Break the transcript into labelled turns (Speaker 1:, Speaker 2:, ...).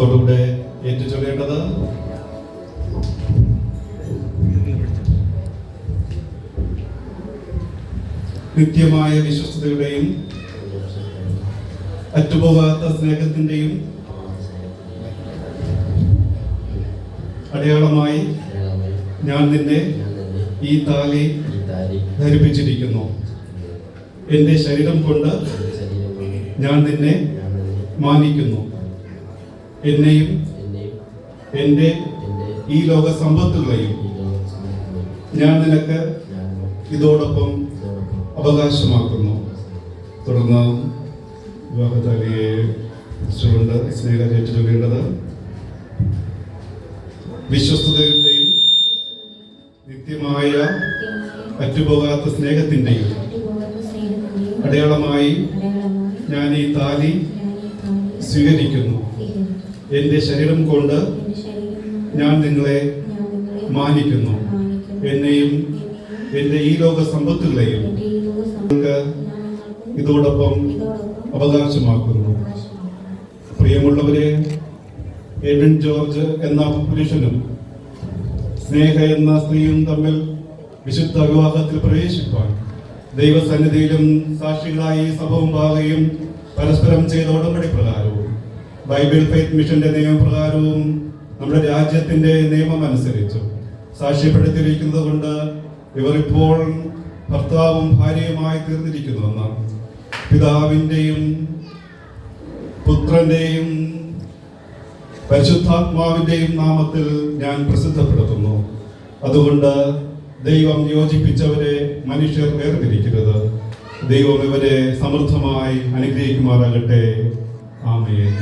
Speaker 1: വിശ്വാസത്തോടുകൂടെ ഏറ്റുചൊല്ലേണ്ടത്. നിത്യമായ വിശ്വസ്തയുടെയും അറ്റുപോകാത്ത സ്നേഹത്തിന്റെയും അടയാളമായി ഞാൻ നിന്നെ ഈ താലി ധരിപ്പിച്ചിരിക്കുന്നു. എന്റെ ശരീരം കൊണ്ട് ഞാൻ നിന്നെ മാനിക്കുന്നു. എന്നെയും എന്റെ ഈ ലോക സമ്പത്തുകളെയും ഞാൻ നിനക്ക് ഇതോടൊപ്പം അവകാശമാക്കുന്നു. തുടർന്ന് വിവാഹതാലിയെ കൊണ്ട് സ്നേഹം ഏറ്റുചൊല്ലേണ്ടത്. വിശ്വസ്തതയുടെയും നിത്യമായ അറ്റുപോകാത്ത സ്നേഹത്തിന്റെയും അടയാളമായി ഞാൻ ഈ താലി സ്വീകരിക്കുന്നു. എന്റെ ശരീരം കൊണ്ട് ഞാൻ നിങ്ങളെ മാനിക്കുന്നു. എന്നെയും എന്റെ ഈ ലോക സമ്പത്തുകളെയും ഇതോടൊപ്പം അവകാശമാക്കുന്നു. പ്രിയമുള്ളവരെ, എഡ്വിൻ ജോർജ് എന്ന പുരുഷനും സ്നേഹ എന്ന സ്ത്രീയും തമ്മിൽ വിശുദ്ധ വിവാഹത്തിൽ പ്രവേശിപ്പാൻ ദൈവസന്നിധിയിലും സാക്ഷികളായി സഭമുണ്ടാകുകയും പരസ്പരം ചെയ്ത ഉടമ്പടി പ്രകാരവും ബൈബിൾ ഫെയ്ത്ത് മിഷന്റെ നിയമപ്രകാരവും നമ്മുടെ രാജ്യത്തിന്റെ നിയമം അനുസരിച്ചും സാക്ഷ്യപ്പെടുത്തിയിരിക്കുന്നത് കൊണ്ട് ഇവർ ഇപ്പോൾ ഭർത്താവും ഭാര്യയുമായി തീർന്നിരിക്കുന്നുവെന്ന് പിതാവിന്റെയും പുത്രന്റെയും പരിശുദ്ധാത്മാവിന്റെയും നാമത്തിൽ ഞാൻ പ്രസിദ്ധപ്പെടുത്തുന്നു. അതുകൊണ്ട് ദൈവം യോജിപ്പിച്ചവരെ മനുഷ്യർ വേർതിരിക്കരുത്. ദൈവം ഇവരെ സമൃദ്ധമായി അനുഗ്രഹിക്കുമാറാകട്ടെ. ആമേൻ.